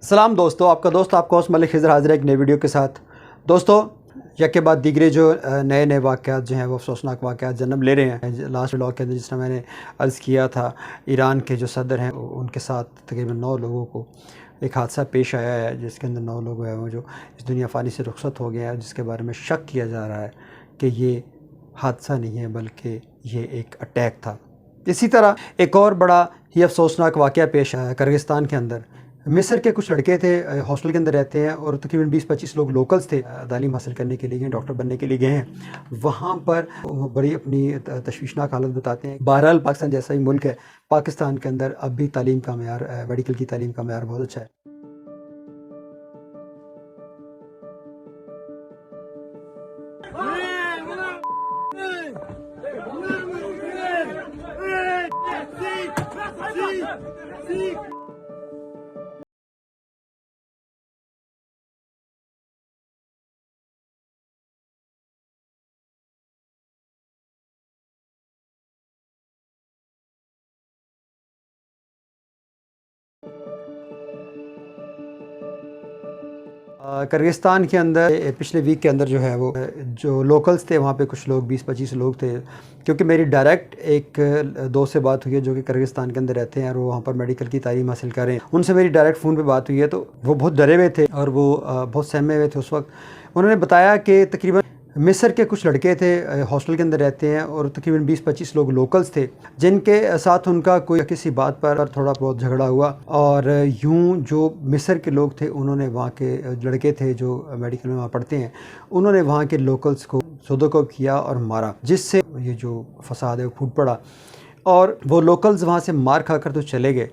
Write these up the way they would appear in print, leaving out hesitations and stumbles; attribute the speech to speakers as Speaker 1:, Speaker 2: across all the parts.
Speaker 1: सलाम दोस्तों, आपका दोस्त आपका होस्ट मलिक खिज़र हाज़िर है एक नई वीडियो के साथ। दोस्तों, यके बाद दीगरे जो नए वाक़यात जो हैं वो अफसोसनाक वाक़यात जन्म ले रहे हैं। लास्ट व्लॉग के अंदर जिस तरह मैंने अर्ज़ किया था, ईरान के जो सदर हैं उनके साथ तकरीबन 9 लोगों को एक हादसा पेश आया है, जिसके अंदर 9 लोग हैं वो जो इस दुनिया फ़ानी से रुखसत हो गए हैं, जिसके बारे में शक किया जा रहा है कि ये हादसा नहीं है बल्कि ये एक अटैक था। इसी तरह एक और बड़ा ही अफसोसनाक वाक़या पेश आया किर्गिस्तान के अंदर। मिस्र के कुछ लड़के थे, हॉस्टल के अंदर रहते हैं और तकरीबन 20-25 लोग लोकल्स थे, तालीम हासिल करने के लिए गए, डॉक्टर बनने के लिए गए हैं। वहाँ पर वो बड़ी अपनी तशवीशनाक हालत बताते हैं। बहरहाल पाकिस्तान जैसा ही मुल्क है, पाकिस्तान के अंदर अब भी तालीम का मयार, मेडिकल की तालीम का मयार बहुत अच्छा है। किर्गिस्तान के अंदर पिछले वीक के अंदर जो है वो जो लोकल्स थे वहाँ पे कुछ लोग 20-25 लोग थे, क्योंकि मेरी डायरेक्ट एक दोस्त से बात हुई है जो कि किर्गिस्तान के अंदर रहते हैं और वो वहाँ पर मेडिकल की तालीम हासिल कर रहे हैं। उनसे मेरी डायरेक्ट फ़ोन पे बात हुई है, तो वो बहुत डरे हुए थे और वो बहुत सहमे हुए थे उस वक्त। उन्होंने बताया कि तकरीबन मिस्र के कुछ लड़के थे, हॉस्टल के अंदर रहते हैं और तकरीबन 20-25 लोग लोकल्स थे, जिनके साथ उनका कोई किसी बात पर थोड़ा बहुत झगड़ा हुआ और यूं जो मिस्र के लोग थे उन्होंने वहाँ के लड़के थे जो मेडिकल में वहाँ पढ़ते हैं, उन्होंने वहाँ के लोकल्स को सदोकोप किया और मारा, जिससे ये जो फसाद है वो फूट पड़ा और वो लोकल्स वहाँ से मार खाकर तो चले गए।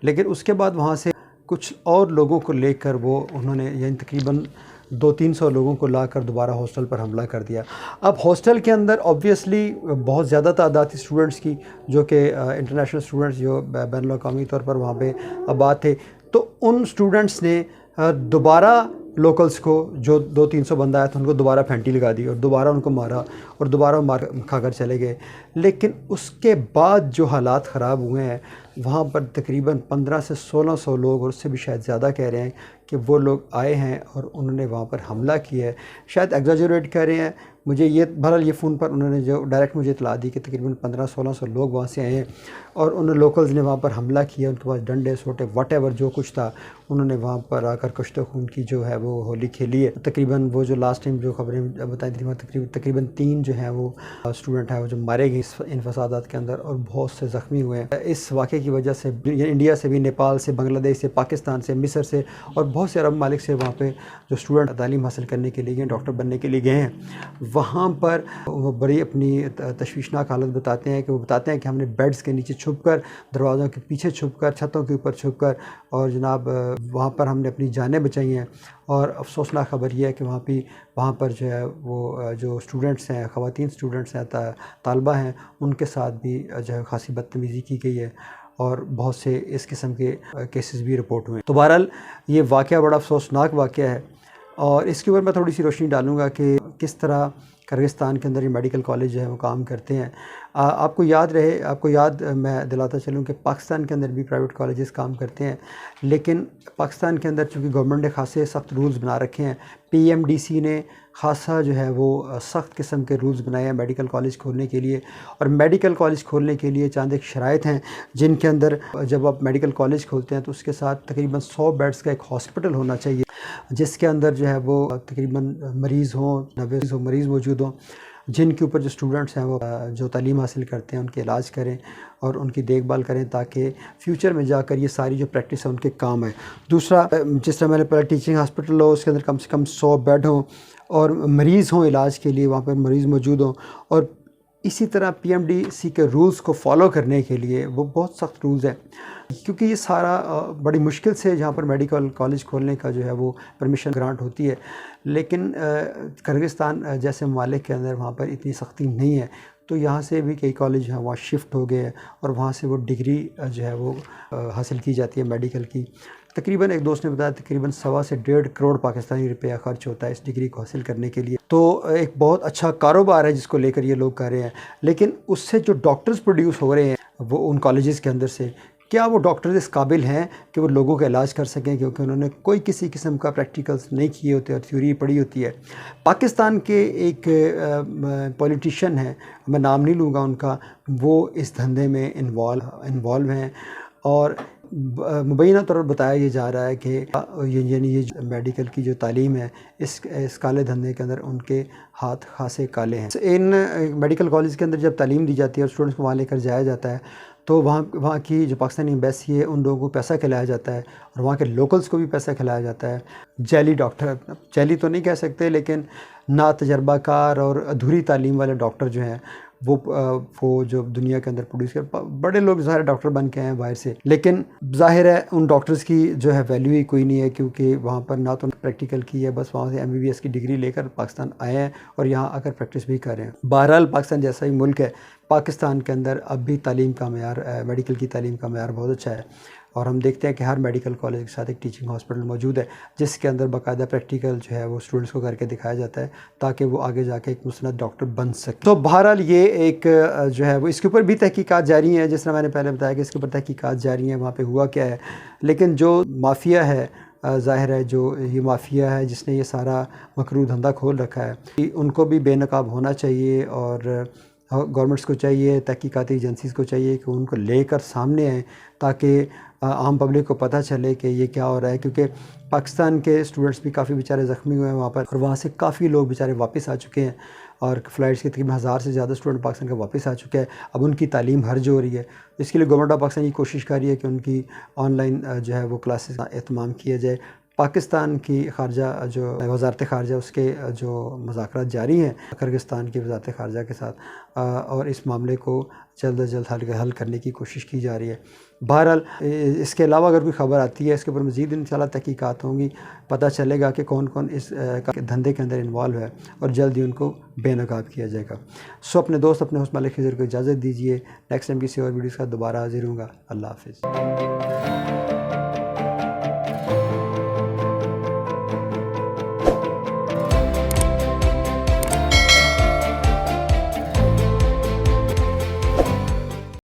Speaker 1: लेकिन उसके बाद वहाँ से कुछ और लोगों को लेकर वो उन्होंने यानी तकरीबन 200-300 लोगों को लाकर दोबारा हॉस्टल पर हमला कर दिया। अब हॉस्टल के अंदर ऑब्वियसली बहुत ज़्यादा तादाद थी स्टूडेंट्स की, जो कि इंटरनेशनल स्टूडेंट्स जो बैनुल-अक़वामी तौर पर वहाँ पे आबाद थे। तो उन स्टूडेंट्स ने दोबारा लोकल्स को, जो 200-300 बंदा आया था, उनको दोबारा फेंटी लगा दी और दोबारा उनको मारा और दोबारा मार खाकर चले गए। लेकिन उसके बाद जो हालात ख़राब हुए हैं, वहाँ पर तकरीबन 15 से 1600 लोग और उससे भी शायद ज़्यादा कह रहे हैं कि वो लोग आए हैं और उन्होंने वहाँ पर हमला किया है। शायद एग्ज़ैजरेट कर रहे हैं, मुझे ये बहरहाल ये फ़ोन पर उन्होंने जो डायरेक्ट मुझे इतला दी कि तकरीबन 1500-1600 लोग वहाँ से आए हैं और उन लोकल्स ने वहाँ पर हमला किया। उनके पास डंडे सोटे व्हाटएवर जो कुछ था, उन्होंने वहाँ पर आकर कश्तो खून की जो है वो होली खेली है। तकरीबन वो जो लास्ट टाइम जो खबरें बताई थी, वहाँ तकरीबन 3 जो हैं वो स्टूडेंट हैं वो जो मारे गए इन फसादात के अंदर और बहुत से ज़ख्मी हुए हैं। इस वाक़े की वजह से इंडिया से भी, नेपाल से, बांग्लादेश से, पाकिस्तान से, मिस्र से और बहुत से अरब ममालिक से वहाँ पे जो स्टूडेंट तालीम हासिल करने के लिए गए, डॉक्टर बनने के लिए गए हैं, वहाँ पर वो बड़ी अपनी तशवीशनाक हालत बताते हैं कि हमने बेड्स के नीचे छुपकर, दरवाज़ों के पीछे छुपकर, छतों के ऊपर छुपकर और जनाब वहाँ पर हमने अपनी जानें बचाई हैं। और अफसोसनाक ख़बर यह है कि वहाँ पर जो है वो जो स्टूडेंट्स हैं, ख़वातीन स्टूडेंट्स हैं, तालबा हैं, उनके साथ भी जो है ख़ासी बदतमीज़ी की गई है और बहुत से इस किस्म के केसेस भी रिपोर्ट हुए। तो बहरहाल ये वाक़या बड़ा अफसोसनाक वाक़या है और इसके ऊपर मैं थोड़ी सी रोशनी डालूँगा कि किस तरह किर्गिस्तान के अंदर ये मेडिकल कॉलेज जो है वो काम करते हैं। आपको याद मैं दिलाता चलूँ कि पाकिस्तान के अंदर भी प्राइवेट कॉलेजेस काम करते हैं, लेकिन पाकिस्तान के अंदर चूँकि गवर्नमेंट ने खासे सख्त रूल्स बना रखे हैं, पीएमडीसी ने खासा जो है वो सख्त किस्म के रूल्स बनाए हैं मेडिकल कॉलेज खोलने के लिए। और मेडिकल कॉलेज खोलने के लिए चंद एक शराइत हैं, जिनके अंदर जब आप मेडिकल कॉलेज खोलते हैं तो उसके साथ तकरीबन 100 बेड्स का एक हॉस्पिटल होना चाहिए, जिसके अंदर जो है वो तकरीबन मरीज़ हों, 90 मरीज़ मौजूद हों, जिनके ऊपर जो स्टूडेंट्स हैं वो जो तालीम हासिल करते हैं उनके इलाज करें और उनकी देखभाल करें, ताकि फ्यूचर में जाकर ये सारी जो प्रैक्टिस है उनके काम है। दूसरा, जिस तरह मैंने पहले टीचिंग हॉस्पिटल हो, उसके अंदर कम से कम 100 बेड हों और मरीज़ हों, इलाज के लिए वहाँ पर मरीज़ मौजूद हों। और इसी तरह पीएमडीसी के रूल्स को फॉलो करने के लिए वो बहुत सख्त रूल्स हैं, क्योंकि ये सारा बड़ी मुश्किल से जहाँ पर मेडिकल कॉलेज खोलने का जो है वो परमिशन ग्रांट होती है। लेकिन किर्गिस्तान जैसे ममालिक के अंदर वहाँ पर इतनी सख्ती नहीं है, तो यहाँ से भी कई कॉलेज हैं वहाँ शिफ्ट हो गए हैं और वहाँ से वो डिग्री जो है वो हासिल की जाती है मेडिकल की। तकरीबन एक दोस्त ने बताया तकरीबन 1.25 से 1.5 करोड़ पाकिस्तानी रुपया ख़र्च होता है इस डिग्री को हासिल करने के लिए। तो एक बहुत अच्छा कारोबार है जिसको लेकर ये लोग कर रहे हैं। लेकिन उससे जो डॉक्टर्स प्रोड्यूस हो रहे हैं वो उन कॉलेजेस के अंदर से, क्या वो डॉक्टर इस काबिल हैं कि वो लोगों का इलाज कर सकें, क्योंकि उन्होंने कोई किसी किस्म का प्रैक्टिकल्स नहीं किए होते और थ्योरी पढ़ी होती है। पाकिस्तान के एक पॉलिटिशियन हैं, मैं नाम नहीं लूँगा उनका, वो इस धंधे में इन्वॉल्व हैं और मुबैना तौर पर बताया ये जा रहा है कि यानी ये मेडिकल की जो तालीम है इस काले धंधे के अंदर उनके हाथ खासे काले हैं। इन मेडिकल कॉलेज के अंदर जब तालीम दी जाती है और स्टूडेंट्स को वहाँ लेकर जाया जाता है तो वहाँ की जो पाकिस्तानी एम्बेसी है उन लोगों को पैसा खिलाया जाता है और वहाँ के लोकल्स को भी पैसा खिलाया जाता है। जैली डॉक्टर, जैली तो नहीं कह सकते, लेकिन ना तजर्बाकार और अधूरी तालीम वाले डॉक्टर जो हैं वो जो दुनिया के अंदर प्रोड्यूस कर बड़े लोग ज़ाहिर डॉक्टर बन के आए हैं बाहर से, लेकिन ज़ाहिर है उन डॉक्टर्स की जो है वैल्यू ही कोई नहीं है, क्योंकि वहाँ पर ना तो प्रैक्टिकल की है, बस वहाँ से MBBS की डिग्री लेकर पाकिस्तान आए हैं और यहाँ आकर प्रैक्टिस भी कर रहे हैं। बहरहाल पाकिस्तान जैसा ही मुल्क है, पाकिस्तान के अंदर अब भी तालीम का मेयार, मेडिकल की तालीम का मेयार बहुत अच्छा है और हम देखते हैं कि हर मेडिकल कॉलेज के साथ एक टीचिंग हॉस्पिटल मौजूद है जिसके अंदर बाकायदा प्रैक्टिकल जो है वो स्टूडेंट्स को करके दिखाया जाता है ताकि वो आगे जाके एक मुस्नद डॉक्टर बन सके। तो बहरहाल ये एक जो है वो इसके ऊपर भी तहकीकात जारी हैं, जिस तरह मैंने पहले बताया कि इसके ऊपर तहकीकात जारी हैं, वहाँ पे हुआ क्या है। लेकिन जो माफिया है, ज़ाहिर है जो ये माफिया है जिसने ये सारा मकरू धंधा खोल रखा है, उनको भी बेनकाब होना चाहिए और गवर्नमेंट्स को चाहिए, तहकीकाती एजेंसीज़ को चाहिए कि उनको लेकर सामने आएँ ताकि आम पब्लिक को पता चले कि ये क्या हो रहा है, क्योंकि पाकिस्तान के स्टूडेंट्स भी काफ़ी बेचारे ज़ख्मी हुए हैं वहाँ पर और वहाँ से काफ़ी लोग बेचारे वापस आ चुके हैं और फ़्लाइट्स के तकरीबन 1000 से ज़्यादा स्टूडेंट पाकिस्तान का वापस आ चुके हैं। अब उनकी तालीम हर्ज हो रही है, इसके लिए गवर्नमेंट ऑफ पाकिस्तान ये कोशिश कर रही है कि उनकी ऑनलाइन जो है वो क्लासेस एहतमाम किया जाए। पाकिस्तान की खारजा जो वज़ारत खारजा उसके जो मुज़ाकरात जारी हैं किर्गिस्तान की वज़ारत खारजा के साथ और इस मामले को जल्द अज जल्द हल करने की कोशिश की जा रही है। बहरहाल इसके अलावा अगर कोई ख़बर आती है इसके ऊपर मज़ीद इंशाल्लाह तहकीकात होंगी, पता चलेगा कि कौन कौन इस धंधे के अंदर इन्वॉल्व है और जल्द ही उनको बेनकाब किया जाएगा। सो अपने दोस्त अपने होस्ट मालिक खिज़र को इजाज़त दीजिए। नेक्स्ट टाइम किसी और वीडियो के साथ दोबारा हाजिर होऊंगा। अल्लाह हाफ़िज़।